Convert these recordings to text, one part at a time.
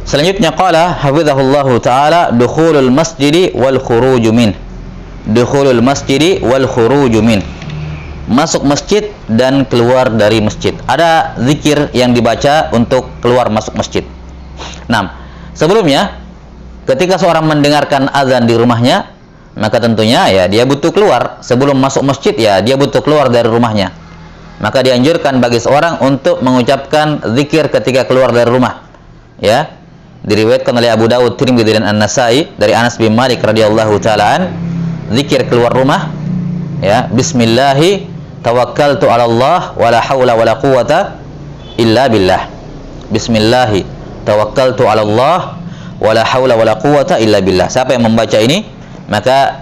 Selanjutnya qala hafizahullahu taala dukhulul masjidi wal khuruju min. Dukhulul masjidi wal khuruju min. Masuk masjid dan keluar dari masjid. Ada zikir yang dibaca untuk keluar masuk masjid. Nah, sebelumnya ketika seorang mendengarkan azan di rumahnya, maka tentunya ya dia butuh keluar. Sebelum masuk masjid ya dia butuh keluar dari rumahnya. Maka dianjurkan bagi seorang untuk mengucapkan zikir ketika keluar dari rumah. Ya. Diriwayatkan oleh Abu Dawud, Tirmidzi dan An-Nasai dari Anas bin Malik radhiyallahu taala an, zikir keluar rumah ya, bismillahi tawakkaltu 'ala Allah wala haula wala quwata illa billah. Bismillahi tawakkaltu 'ala Allah wala haula wala quwata illa billah. Siapa yang membaca ini, maka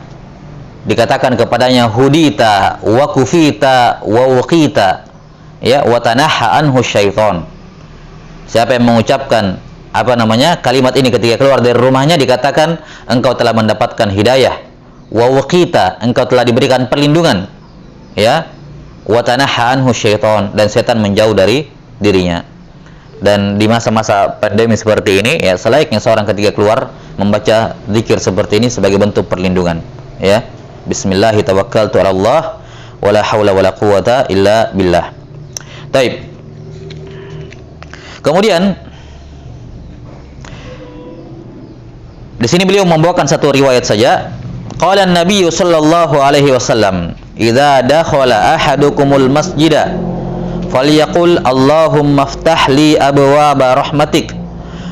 dikatakan kepadanya hudita wa kufita wa wuqita ya wa tanaha anhu syaitan. Siapa yang mengucapkan kalimat ini ketika keluar dari rumahnya, dikatakan engkau telah mendapatkan hidayah, wa wuqita, engkau telah diberikan perlindungan, ya, wa tanaha anhu syaitan, dan setan menjauh dari dirinya. Dan di masa-masa pandemi seperti ini ya, selayaknya seorang ketika keluar membaca zikir seperti ini sebagai bentuk perlindungan, ya. Bismillahi tawakkaltu 'ala Allah wala haula wala quwata illa billah. Baik. Kemudian di sini beliau membawakan satu riwayat saja. Qala an-nabiy sallallahu alaihi wasallam, "Idza dakhala ahadukumul masjida falyaqul Allahumma iftah li abwaaba rahmatik,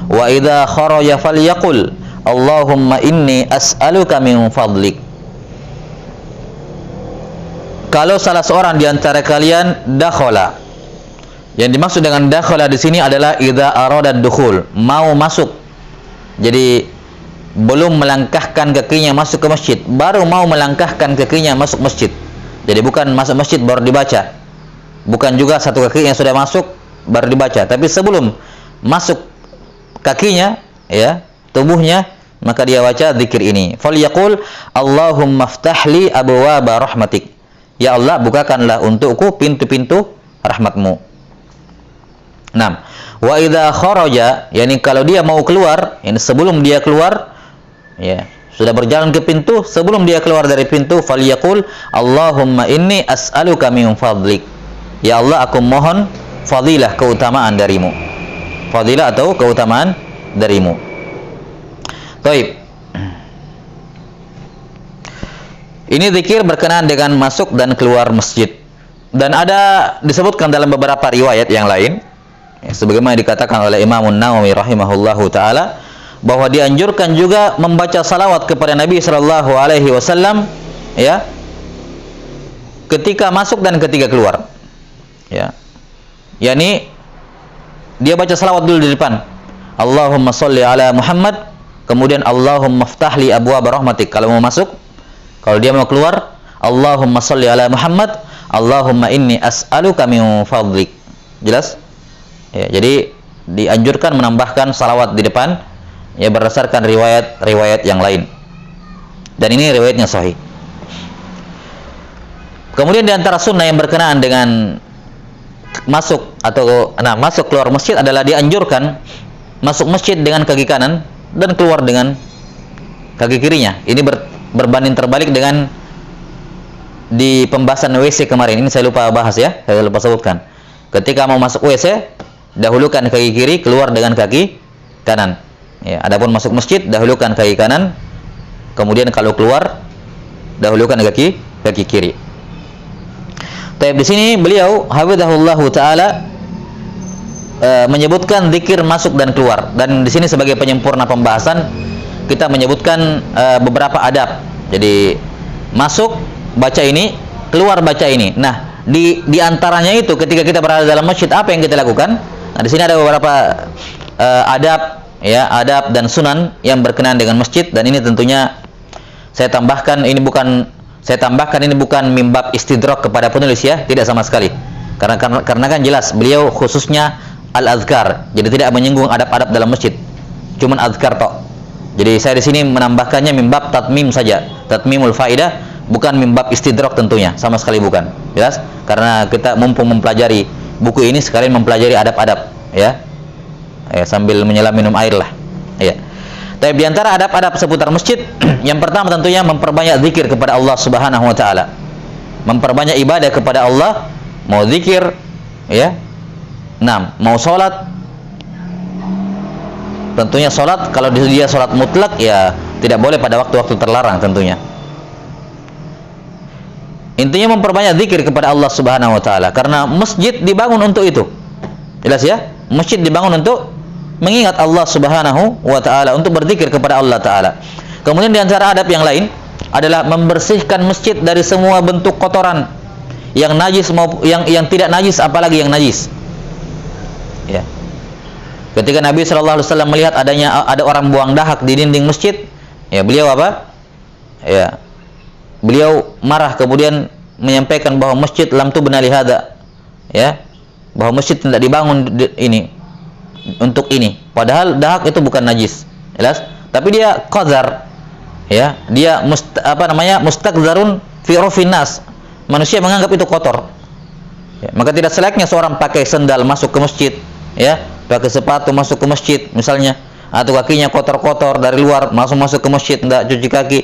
wa idza kharaja falyaqul Allahumma inni as'aluka min fadlik." Kalau salah seorang di antara kalian dakhala, yang dimaksud dengan dakhala di sini adalah idza arada dukhul, mau masuk. Jadi belum melangkahkan kakinya masuk ke masjid, baru mau melangkahkan kakinya masuk masjid. Jadi bukan masuk masjid baru dibaca, bukan juga satu kaki yang sudah masuk baru dibaca, tapi sebelum masuk kakinya, ya, tubuhnya, maka dia baca zikir ini. Falyaqul Allahumma iftahli abwaaba rahmatik. Ya Allah, bukakanlah untukku pintu-pintu rahmatmu. Nah, wa idza kharaja, yakni kalau dia mau keluar, yani sebelum dia keluar, ya, sudah berjalan ke pintu, sebelum dia keluar dari pintu, falyaqul Allahumma inni as'aluka min fadlik. Ya Allah, aku mohon fadilah, keutamaan darimu. Fadilah atau keutamaan darimu. Baik. Ini zikir berkenaan dengan masuk dan keluar masjid. Dan ada disebutkan dalam beberapa riwayat yang lain, ya, sebagaimana dikatakan oleh Imam An-Nawawi rahimahullahu taala, bahwa dianjurkan juga membaca salawat kepada Nabi sallallahu alaihi wasallam, ya, ketika masuk dan ketika keluar. Ya. Yani dia baca salawat dulu di depan. Allahumma sholli ala Muhammad, kemudian Allahumma iftah li abwaaba rahmatik kalau mau masuk. Kalau dia mau keluar, Allahumma sholli ala Muhammad, Allahumma inni as'aluka min fadlik. Jelas? Ya, jadi dianjurkan menambahkan salawat di depan, ya, berdasarkan riwayat-riwayat yang lain. Dan ini riwayatnya sahih. Kemudian di antara sunnah yang berkenaan dengan masuk keluar masjid adalah dianjurkan masuk masjid dengan kaki kanan dan keluar dengan kaki kirinya. Ini berbanding terbalik dengan di pembahasan WC kemarin. Ini saya lupa bahas, ya, saya lupa sebutkan. Ketika mau masuk WC, dahulukan kaki kiri, keluar dengan kaki kanan. Ya, adapun masuk masjid, dahulukan kaki kanan, kemudian kalau keluar, dahulukan kaki kiri. Tapi di sini beliau hafizahullahu taala menyebutkan zikir masuk dan keluar. Dan di sini sebagai penyempurna pembahasan, kita menyebutkan beberapa adab. Jadi masuk baca ini, keluar baca ini. Nah, di antaranya itu ketika kita berada dalam masjid, apa yang kita lakukan? Nah, di sini ada beberapa adab, ya, adab dan sunan yang berkenaan dengan masjid. Dan ini tentunya saya tambahkan ini bukan mimbab istidrak kepada penulis, ya, tidak sama sekali. Karena kan jelas beliau khususnya al-azkar. Jadi tidak menyinggung adab-adab dalam masjid. Cuman azkar tok. Jadi saya di sini menambahkannya mimbab tatmim saja, tatmimul faidah, bukan mimbab istidrak tentunya, sama sekali bukan. Jelas? Karena kita mumpung mempelajari buku ini sekalian mempelajari adab-adab, ya. Ya, sambil menyelam minum air lah. Tapi di antara adab-adab seputar masjid, yang pertama tentunya memperbanyak zikir kepada Allah Subhanahu wa taala. Memperbanyak ibadah kepada Allah, mau zikir, ya. Nah, mau salat. Tentunya salat kalau dia salat mutlak ya tidak boleh pada waktu-waktu terlarang tentunya. Intinya memperbanyak zikir kepada Allah Subhanahu wa taala karena masjid dibangun untuk itu. Jelas ya? Masjid dibangun untuk mengingat Allah Subhanahu wa taala, untuk berzikir kepada Allah taala. Kemudian di antara adab yang lain adalah membersihkan masjid dari semua bentuk kotoran, yang najis maupun yang tidak najis, apalagi yang najis. Ya. Ketika Nabi sallallahu alaihi wasallam melihat ada orang buang dahak di dinding masjid, ya beliau apa? Ya. Beliau marah, kemudian menyampaikan bahwa masjid lam tubna li hada. Ya. Bahwa masjid tidak dibangun ini untuk ini, padahal dahak itu bukan najis, jelas. Tapi dia qadzar, ya, dia mustakzarun fi urfin nas. Manusia menganggap itu kotor. Ya, maka tidak selayaknya seorang pakai sendal masuk ke masjid, ya, pakai sepatu masuk ke masjid misalnya, atau kakinya kotor-kotor dari luar masuk ke masjid tidak cuci kaki.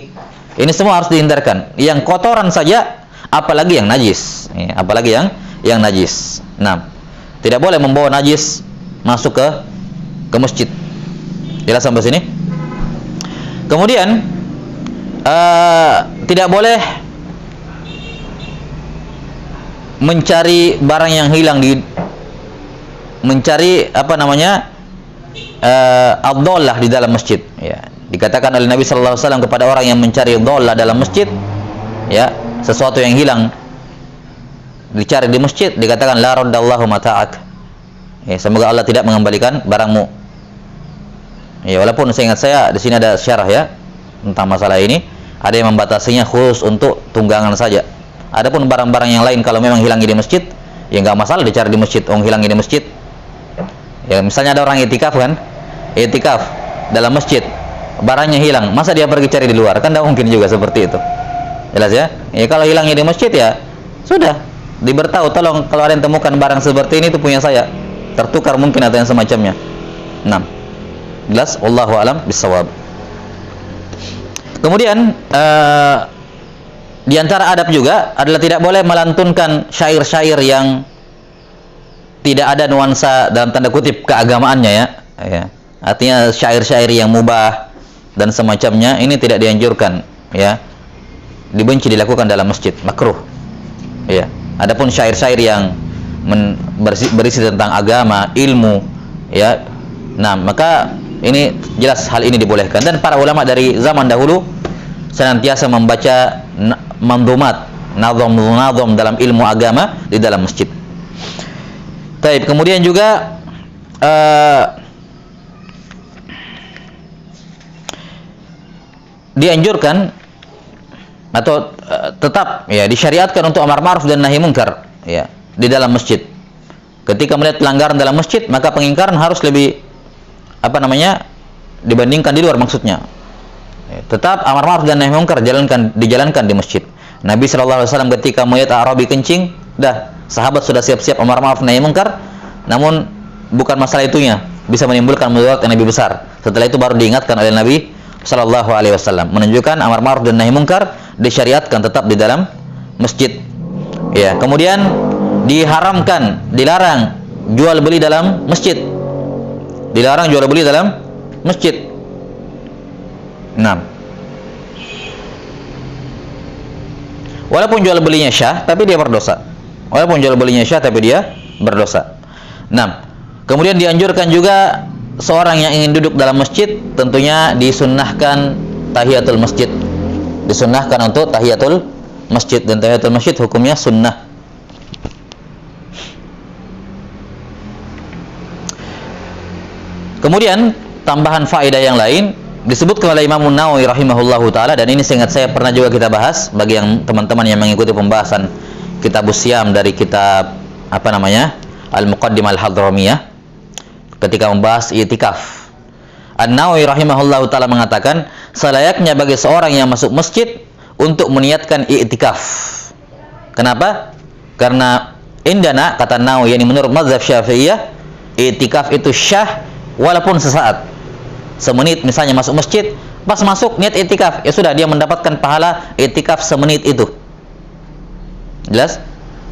Ini semua harus dihindarkan. Yang kotoran saja, apalagi yang najis, ya, apalagi yang najis. Nah, tidak boleh membawa najis masuk ke masjid. Jelas sampai sini? Kemudian tidak boleh mencari barang yang hilang mencari ad-dhallah di dalam masjid, ya. Dikatakan oleh Nabi sallallahu alaihi wasallam kepada orang yang mencari dhallah dalam masjid, ya, sesuatu yang hilang dicari di masjid, dikatakan la raddallahu mata'ak. Ya, semoga Allah tidak mengembalikan barangmu. Ya, walaupun seingat saya di sini ada syarah ya tentang masalah ini, ada yang membatasinya khusus untuk tunggangan saja. Adapun barang-barang yang lain kalau memang hilangnya di masjid, ya nggak masalah dicari di masjid. Hilangnya di masjid. Ya, misalnya ada orang itikaf kan, itikaf dalam masjid, barangnya hilang, masa dia pergi cari di luar? Kan tidak mungkin juga seperti itu. Jelas ya? Ya kalau hilangnya di masjid ya sudah diberitahu, tolong kalau ada yang temukan barang seperti ini itu punya saya. Tertukar mungkin atau yang semacamnya. 6. Jelas? Wallahu a'lam bissawab. Kemudian di antara adab juga adalah tidak boleh melantunkan syair-syair yang tidak ada nuansa dalam tanda kutip keagamaannya, ya. Ya. Artinya syair-syair yang mubah dan semacamnya ini tidak dianjurkan, ya. Dibenci dilakukan dalam masjid, makruh. Ya. Adapun syair-syair yang berisi tentang agama, ilmu, ya. Nah, maka ini jelas hal ini dibolehkan, dan para ulama dari zaman dahulu senantiasa membaca manzumat, nazam dalam ilmu agama di dalam masjid. Baik, kemudian juga dianjurkan atau tetap ya disyariatkan untuk amar ma'ruf dan nahi munkar, ya, di dalam masjid. Ketika melihat pelanggaran dalam masjid, maka pengingkaran harus lebih dibandingkan di luar, maksudnya. Tetap amar ma'ruf dan nahi munkar dijalankan di masjid. Nabi sallallahu alaihi wasallam ketika melihat Arabi kencing, sahabat sudah siap-siap amar ma'ruf nahi munkar, namun bukan masalah itunya, bisa menimbulkan mudarat yang lebih besar. Setelah itu baru diingatkan oleh Nabi sallallahu alaihi wasallam, menunjukkan amar ma'ruf dan nahi munkar disyariatkan tetap di dalam masjid. Ya, kemudian dilarang jual beli dalam masjid. Dilarang jual beli dalam masjid. 6. Walaupun jual belinya syah, tapi dia berdosa. Walaupun jual belinya syah, tapi dia berdosa. 6. Kemudian dianjurkan juga seorang yang ingin duduk dalam masjid, tentunya disunnahkan tahiyatul masjid. Disunnahkan untuk tahiyatul masjid, dan tahiyatul masjid hukumnya sunnah. Kemudian tambahan faedah yang lain disebutkan oleh Imam Nawawi rahimahullahu taala, dan ini seingat saya pernah juga kita bahas bagi yang teman-teman yang mengikuti pembahasan Kitabus Syam dari kitab Al-Muqaddimah Al-Hadramiyah ketika membahas i'tikaf. An-Nawawi rahimahullahu taala mengatakan, selayaknya bagi seorang yang masuk masjid untuk meniatkan i'tikaf. Kenapa? Karena indana, kata Nawawi, menurut mazhab Syafi'iyah, i'tikaf itu syah walaupun sesaat. semenit misalnya masuk masjid, pas masuk niat i'tikaf, ya sudah dia mendapatkan pahala i'tikaf semenit itu. Jelas?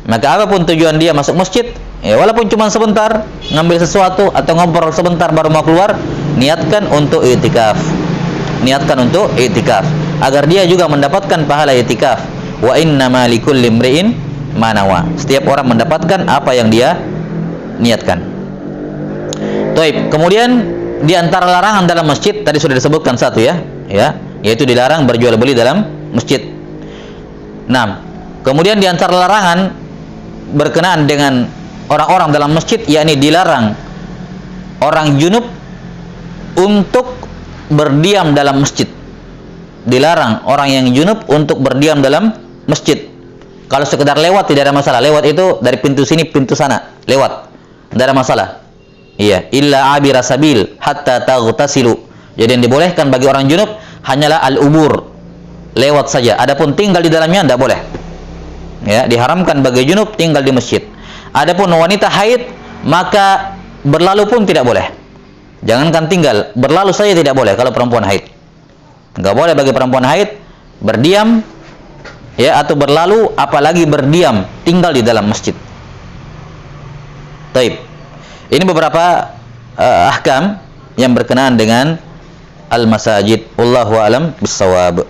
Maka apapun tujuan dia masuk masjid, ya walaupun cuma sebentar, ngambil sesuatu atau ngobrol sebentar baru mau keluar, niatkan untuk i'tikaf. Niatkan untuk i'tikaf agar dia juga mendapatkan pahala i'tikaf. Wa innama likulli imri'in ma nawa. Setiap orang mendapatkan apa yang dia niatkan. Baik, kemudian di antara larangan dalam masjid tadi sudah disebutkan satu ya, yaitu dilarang berjual beli dalam masjid. 6. Kemudian di antara larangan berkenaan dengan orang-orang dalam masjid, yakni dilarang orang junub untuk berdiam dalam masjid. Dilarang orang yang junub untuk berdiam dalam masjid. Kalau sekedar lewat tidak ada masalah. Lewat itu dari pintu sini pintu sana, lewat, tidak ada masalah. Iya, illa abira sabil hatta taghtasilu. Jadi yang dibolehkan bagi orang junub hanyalah al-ubur, lewat saja. Adapun tinggal di dalamnya tidak boleh. Ya, diharamkan bagi junub tinggal di masjid. Adapun wanita haid, maka berlalu pun tidak boleh. Jangankan tinggal, berlalu saja tidak boleh kalau perempuan haid. Enggak boleh bagi perempuan haid berdiam ya atau berlalu, apalagi berdiam tinggal di dalam masjid. Taib. Ini beberapa ahkam yang berkenaan dengan al-masajid. Wallahu a'lam bissawab.